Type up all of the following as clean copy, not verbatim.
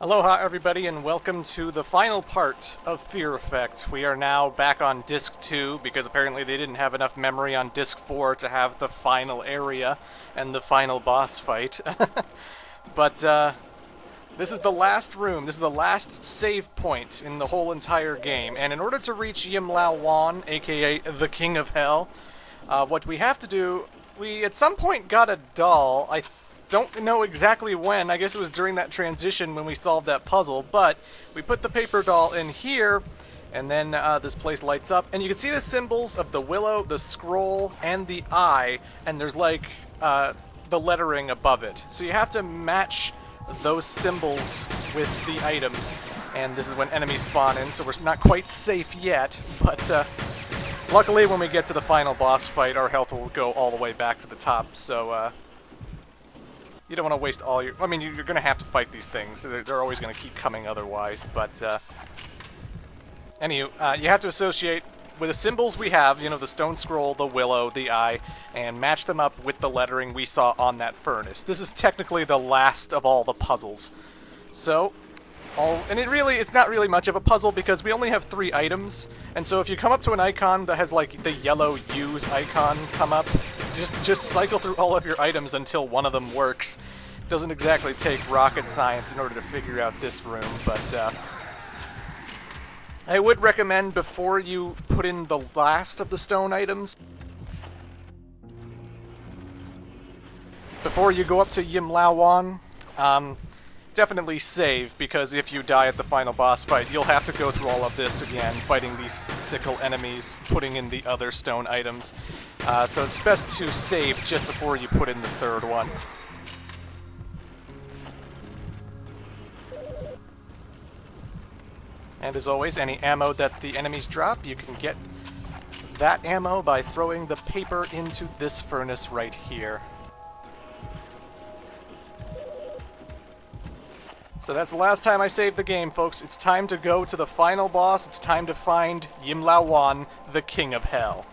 Aloha everybody and welcome to the final part of Fear Effect. We are now back on Disc 2 because apparently they didn't have enough memory on Disc 4 to have the final area and the final boss fight. But this is the last room, this is the last save point in the whole entire game, and in order to reach Yim Lau Wong, aka the King of Hell, what we have to do, we at some point got a doll. I don't know exactly when. I guess it was during that transition when we solved that puzzle, but we put the paper doll in here, and then this place lights up, and you can see the symbols of the willow, the scroll, and the eye, and there's like the lettering above it. So you have to match those symbols with the items, and this is when enemies spawn in, so we're not quite safe yet, but luckily when we get to the final boss fight, our health will go all the way back to the top, so you don't want to waste all your... I mean, you're going to have to fight these things. They're always going to keep coming otherwise, but... Anywho, you have to associate with the symbols we have, you know, the stone scroll, the willow, the eye, and match them up with the lettering we saw on that furnace. This is technically the last of all the puzzles. So, and it's not really much of a puzzle because we only have 3 items, and so if you come up to an icon that has like the yellow use icon come up, just cycle through all of your items until one of them works. Doesn't exactly take rocket science in order to figure out this room, but I would recommend before you put in the last of the stone items, before you go up to Yim Lau Wong, definitely save, because if you die at the final boss fight, you'll have to go through all of this again, fighting these sickle enemies, putting in the other stone items. So it's best to save just before you put in the third one. And as always, any ammo that the enemies drop, you can get that ammo by throwing the paper into this furnace right here. So that's the last time I saved the game, folks. It's time to go to the final boss. It's time to find Yim Lau Wong, the King of Hell.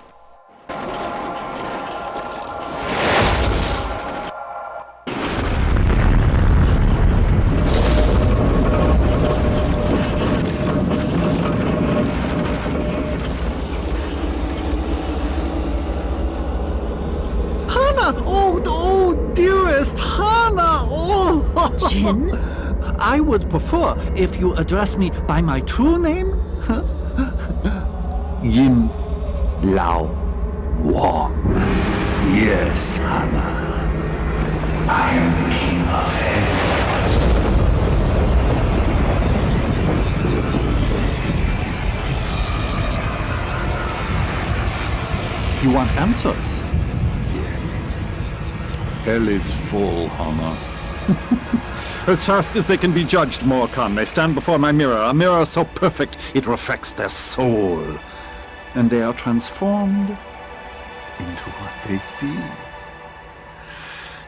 Hana! Oh, dearest Hana! Oh! Jin? I would prefer if you address me by my true name. Yim Lau Wong. Yes, Hana. I am the King of Hell. You want answers? Yes. Hell is full, Hana. As fast as they can be judged, Morkan, they stand before my mirror, a mirror so perfect it reflects their soul. And they are transformed into what they see.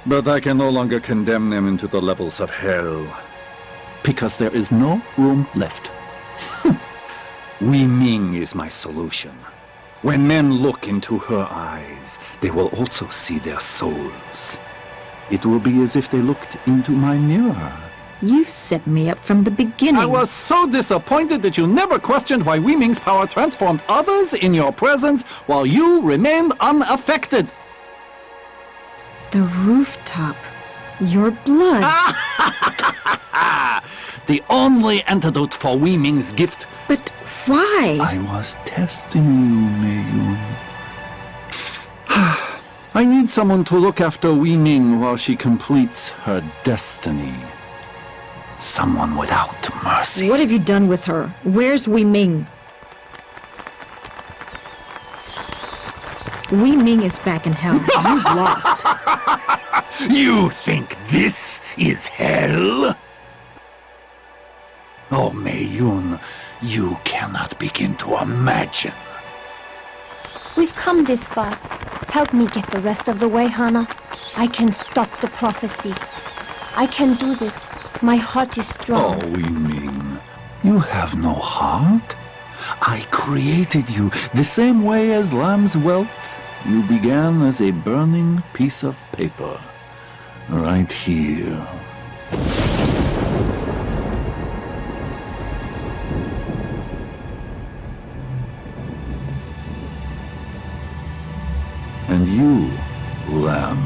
But I can no longer condemn them into the levels of hell, because there is no room left. Wei Ming is my solution. When men look into her eyes, they will also see their souls. It will be as if they looked into my mirror. You set me up from the beginning. I was so disappointed that you never questioned why Wei Ming's power transformed others in your presence while you remained unaffected. The rooftop. Your blood. The only antidote for Wei Ming's gift. But why? I was testing you, Mei-yun. I need someone to look after Wei Ming while she completes her destiny. Someone without mercy. What have you done with her? Where's Wei Ming? Wei Ming is back in hell. You've lost. You think this is hell? Oh, Mei-yun, you cannot begin to imagine. We've come this far. Help me get the rest of the way, Hana. I can stop the prophecy. I can do this. My heart is strong. Oh, Wei Ming, you have no heart? I created you the same way as lamb's whelp. You began as a burning piece of paper. Right here. And you, Lamb,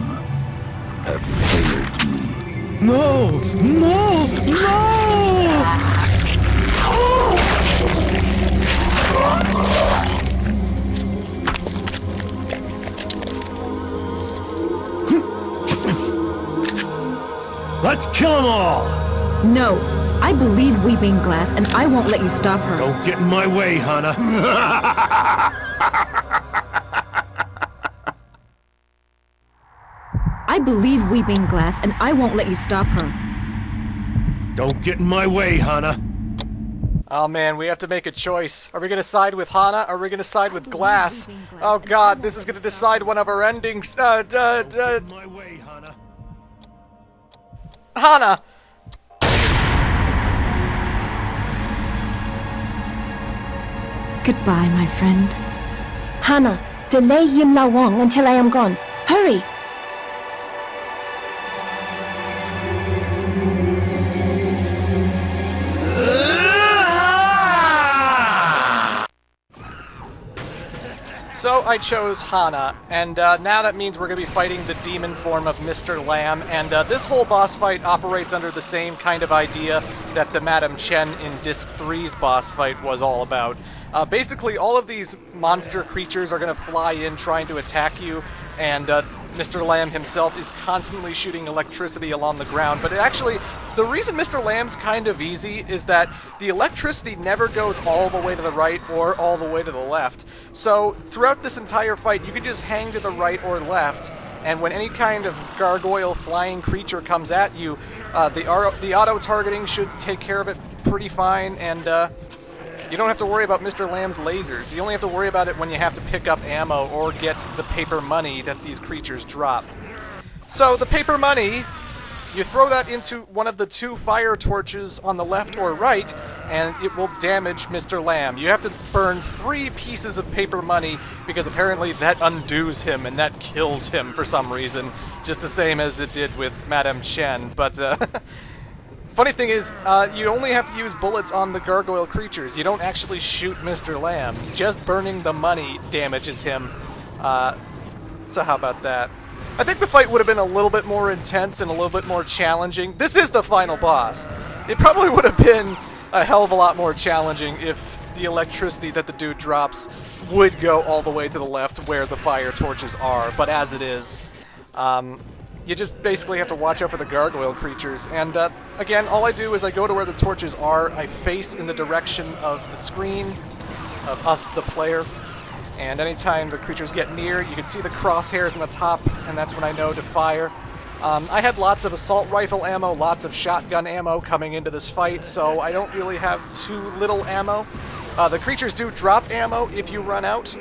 have failed me. No! No! No! Let's kill them all! No, I believe Weeping Glass, and I won't let you stop her. Don't get in my way, Hana. I believe Weeping Glass, and I won't let you stop her. Don't get in my way, Hana. Oh man, we have to make a choice. Are we gonna side with Hana, or are we gonna side with Glass? Oh god, this is gonna decide one of our endings. Get in my way, Hana. Hana! Goodbye, my friend. Hana, delay Yim Lau Wong until I am gone. Hurry! So I chose Hana, and now that means we're going to be fighting the demon form of Mr. Lamb, and this whole boss fight operates under the same kind of idea that the Madame Chen in Disc 3's boss fight was all about. Basically, all of these monster creatures are going to fly in trying to attack you, and Mr. Lamb himself is constantly shooting electricity along the ground. But the reason Mr. Lamb's kind of easy is that the electricity never goes all the way to the right or all the way to the left. So throughout this entire fight, you can just hang to the right or left, and when any kind of gargoyle flying creature comes at you, the auto-targeting should take care of it pretty fine, and you don't have to worry about Mr. Lamb's lasers. You only have to worry about it when you have to pick up ammo or get the paper money that these creatures drop. So the paper money, you throw that into one of the two fire torches on the left or right, and it will damage Mr. Lamb. You have to burn 3 pieces of paper money because apparently that undoes him and that kills him for some reason, just the same as it did with Madame Chen. But funny thing is, you only have to use bullets on the gargoyle creatures. You don't actually shoot Mr. Lamb. Just burning the money damages him. So how about that? I think the fight would have been a little bit more intense and a little bit more challenging. This is the final boss. It probably would have been a hell of a lot more challenging if the electricity that the dude drops would go all the way to the left where the fire torches are. But as it is, you just basically have to watch out for the gargoyle creatures. And again, all I do is I go to where the torches are, I face in the direction of the screen, of us, the player, and anytime the creatures get near, you can see the crosshairs on the top, and that's when I know to fire. I had lots of assault rifle ammo, lots of shotgun ammo coming into this fight, so I don't really have too little ammo. The creatures do drop ammo if you run out,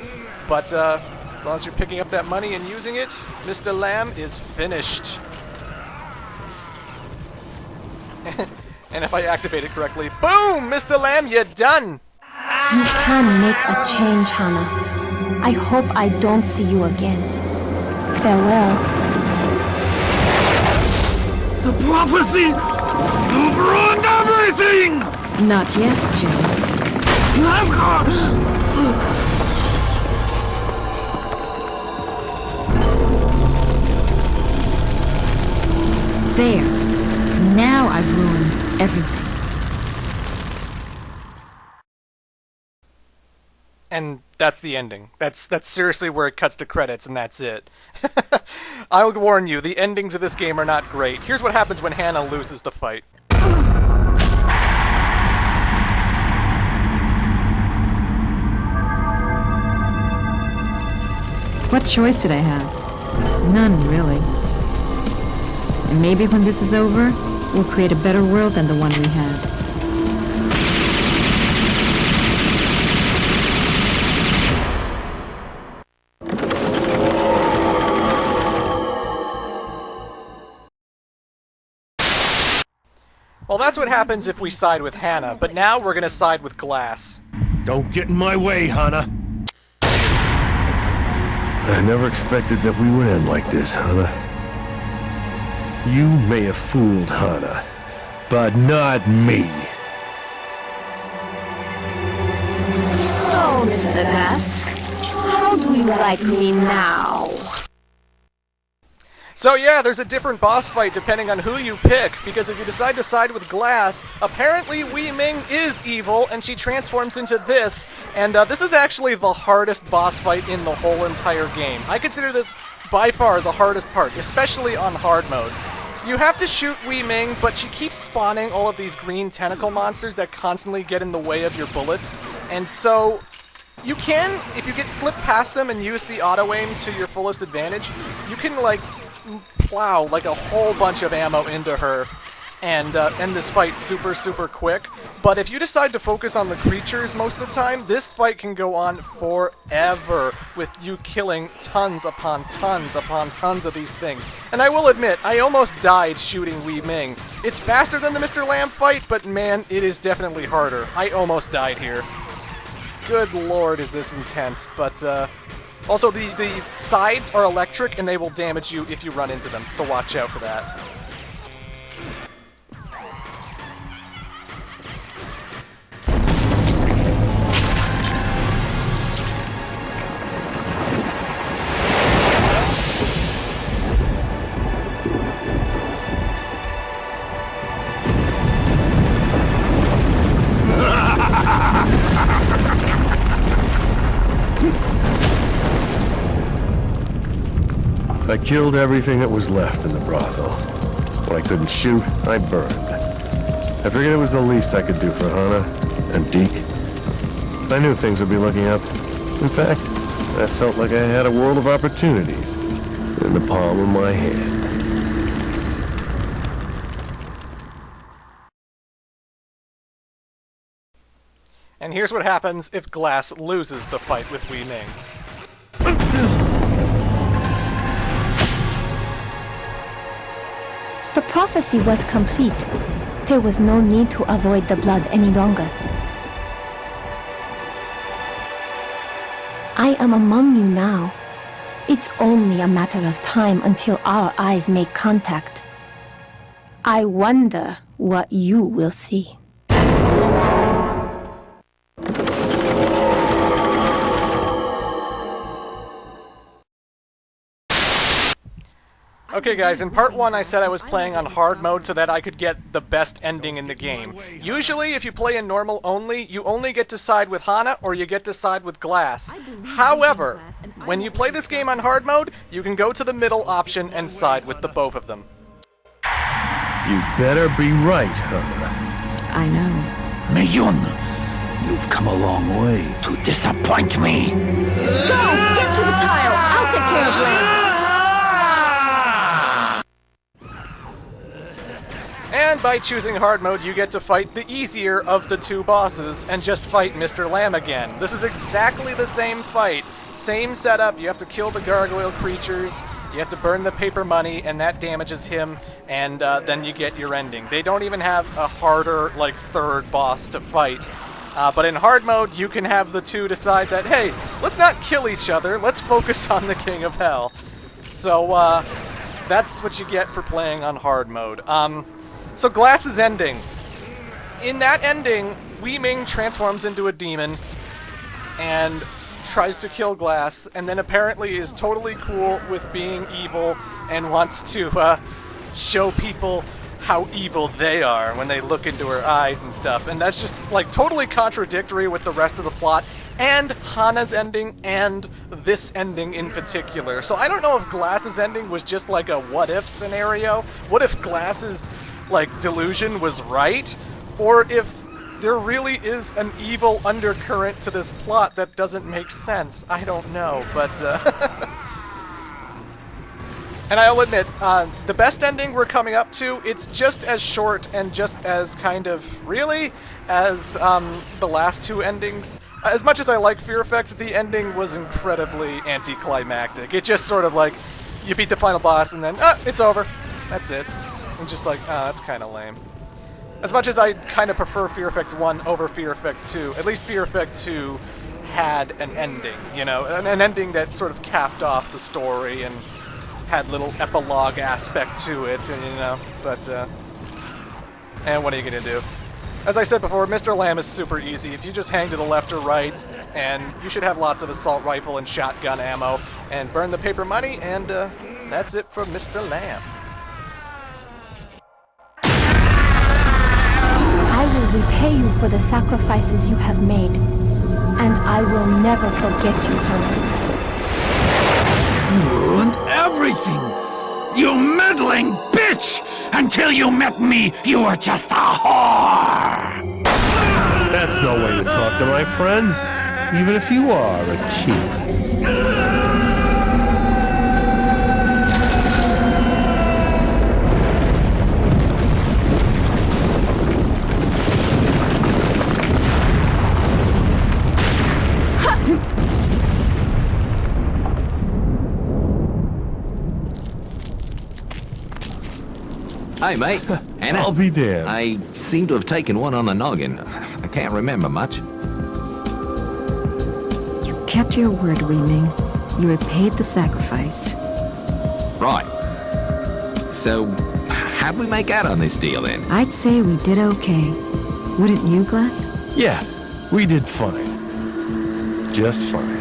but as long as you're picking up that money and using it, Mr. Lamb is finished. And if I activate it correctly, boom! Mr. Lamb, you're done! You can make a change, Hana. I hope I don't see you again. Farewell. The prophecy! You've ruined everything! Not yet, Joe. There. Now I've ruined everything. And that's the ending. That's seriously where it cuts to credits, and that's it. I'll warn you, the endings of this game are not great. Here's what happens when Hana loses the fight. What choice did I have? None, really. And maybe when this is over, we'll create a better world than the one we had. Well, that's what happens if we side with Hana, but now we're gonna side with Glass. Don't get in my way, Hana. I never expected that we would end like this, Hana. You may have fooled Hana, but not me. So, Mr. Glass, how do you like me now? So yeah, there's a different boss fight depending on who you pick, because if you decide to side with Glass, apparently Wei Ming is evil, and she transforms into this, and this is actually the hardest boss fight in the whole entire game. I consider this by far the hardest part, especially on hard mode. You have to shoot Wei Ming, but she keeps spawning all of these green tentacle monsters that constantly get in the way of your bullets, and so you can, if you get slip past them and use the auto-aim to your fullest advantage, you can, like, plow, like, a whole bunch of ammo into her and end this fight super, super quick. But if you decide to focus on the creatures most of the time, this fight can go on forever with you killing tons upon tons upon tons of these things. And I will admit, I almost died shooting Wei Ming. It's faster than the Mr. Lamb fight, but man, it is definitely harder. I almost died here. Good lord, is this intense. But also the sides are electric and they will damage you if you run into them, so watch out for that. I killed everything that was left in the brothel. When I couldn't shoot, I burned. I figured it was the least I could do for Hana and Deke. I knew things would be looking up. In fact, I felt like I had a world of opportunities in the palm of my hand. And here's what happens if Glass loses the fight with Wei Ming. The prophecy was complete. There was no need to avoid the blood any longer. I am among you now. It's only a matter of time until our eyes make contact. I wonder what you will see. Okay guys, in part 1 I said I was playing on hard mode so that I could get the best ending in the game. Usually if you play in normal only, you only get to side with Hana or you get to side with Glass. However, when you play this game on hard mode, you can go to the middle option and side with the both of them. You better be right, Hana. I know. Mei-yun, you've come a long way to disappoint me. Go! Get to the tile! I'll take care of Lamb! And by choosing hard mode, you get to fight the easier of the two bosses and just fight Mr. Lamb again. This is exactly the same fight. Same setup, you have to kill the gargoyle creatures, you have to burn the paper money, and that damages him, and then you get your ending. They don't even have a harder, like, third boss to fight. But in hard mode, you can have the two decide that, hey, let's not kill each other, let's focus on the King of Hell. So, that's what you get for playing on hard mode. So Glass's ending. In that ending, Wei Ming transforms into a demon and tries to kill Glass, and then apparently is totally cool with being evil and wants to show people how evil they are when they look into her eyes and stuff. And that's just like totally contradictory with the rest of the plot and Hana's ending and this ending in particular. So I don't know if Glass's ending was just like a what if scenario. What if Glass's like delusion was right, or if there really is an evil undercurrent to this plot that doesn't make sense. I don't know, but and I'll admit, the best ending we're coming up to, it's just as short and just as kind of really as the last two endings. As much as I like Fear Effect, the ending was incredibly anticlimactic. It just sort of like, you beat the final boss and then, it's over. That's it. And just like, that's kind of lame. As much as I kind of prefer Fear Effect 1 over Fear Effect 2, at least Fear Effect 2 had an ending, you know, an ending that sort of capped off the story and had little epilogue aspect to it, and, you know, but, and what are you gonna do? As I said before, Mr. Lamb is super easy. If you just hang to the left or right, and you should have lots of assault rifle and shotgun ammo, and burn the paper money, and that's it for Mr. Lamb. I will repay you for the sacrifices you have made, and I will never forget you, Hana. You ruined everything! You meddling bitch! Until you met me, you were just a whore! That's no way to talk to my friend, even if you are a kid. Hey, mate. Hana? I'll be damned. I seem to have taken one on the noggin. I can't remember much. You kept your word, Weiming. You repaid the sacrifice. Right. So, how'd we make out on this deal, then? I'd say we did okay. Wouldn't you, Glass? Yeah, we did fine. Just fine.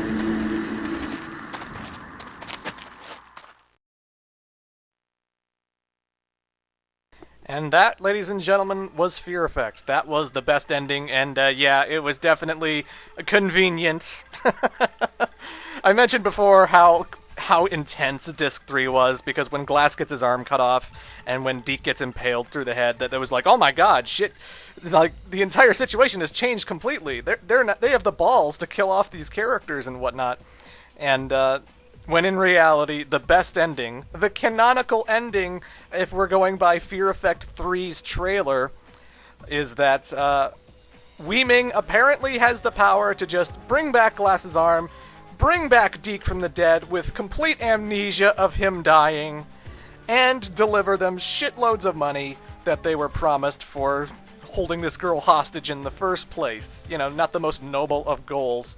And that, ladies and gentlemen, was Fear Effect. That was the best ending, and yeah, it was definitely convenient. I mentioned before how intense Disc 3 was, because when Glass gets his arm cut off, and when Deke gets impaled through the head, that was like, oh my god, shit, like, the entire situation has changed completely. They have the balls to kill off these characters and whatnot. And, when in reality, the best ending, the canonical ending, if we're going by Fear Effect 3's trailer, is that Weiming apparently has the power to just bring back Glass's arm, bring back Deke from the dead with complete amnesia of him dying, and deliver them shitloads of money that they were promised for holding this girl hostage in the first place. You know, not the most noble of goals.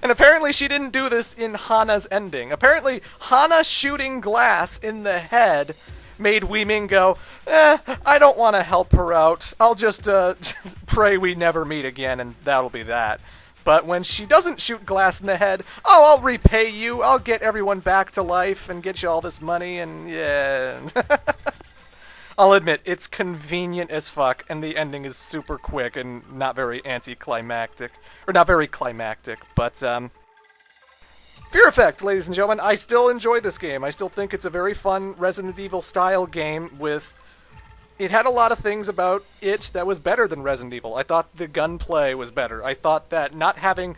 And apparently she didn't do this in Hana's ending. Apparently Hana shooting Glass in the head made Weiming go, I don't want to help her out. I'll just pray we never meet again, and that'll be that. But when she doesn't shoot Glass in the head, oh, I'll repay you. I'll get everyone back to life and get you all this money, and yeah. I'll admit, it's convenient as fuck, and the ending is super quick and not very anticlimactic. Or not very climactic, but, Fear Effect, ladies and gentlemen, I still enjoy this game. I still think it's a very fun Resident Evil-style game with... It had a lot of things about it that was better than Resident Evil. I thought the gunplay was better. I thought that not having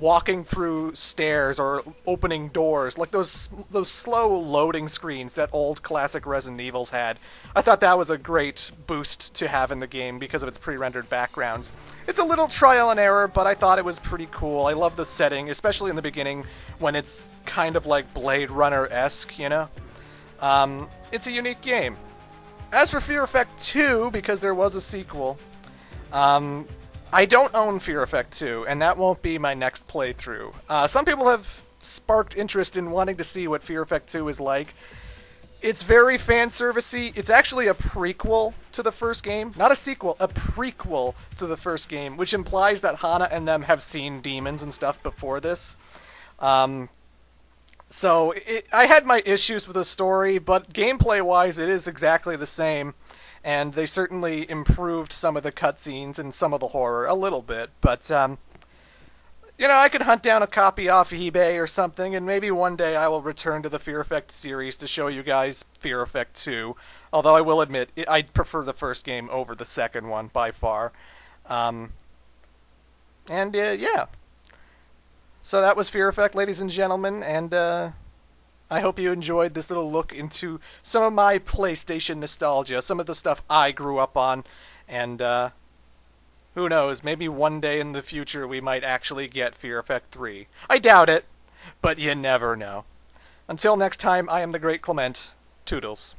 walking through stairs or opening doors, like those slow loading screens that old classic Resident Evils had, I thought that was a great boost to have in the game because of its pre-rendered backgrounds. It's a little trial and error, but I thought it was pretty cool. I love the setting, especially in the beginning when it's kind of like Blade Runner-esque, you know? It's a unique game. As for Fear Effect 2, because there was a sequel, I don't own Fear Effect 2, and that won't be my next playthrough. Some people have sparked interest in wanting to see what Fear Effect 2 is like. It's very fan-servicey. It's actually a prequel to the first game. Not a sequel, a prequel to the first game, which implies that Hana and them have seen demons and stuff before this. So, I had my issues with the story, but gameplay-wise, it is exactly the same. And they certainly improved some of the cutscenes and some of the horror a little bit. But, you know, I could hunt down a copy off eBay or something, and maybe one day I will return to the Fear Effect series to show you guys Fear Effect 2. Although I will admit, I prefer the first game over the second one by far. Yeah. So that was Fear Effect, ladies and gentlemen, and I hope you enjoyed this little look into some of my PlayStation nostalgia, some of the stuff I grew up on, and who knows, maybe one day in the future we might actually get Fear Effect 3. I doubt it, but you never know. Until next time, I am the Great Clement. Toodles.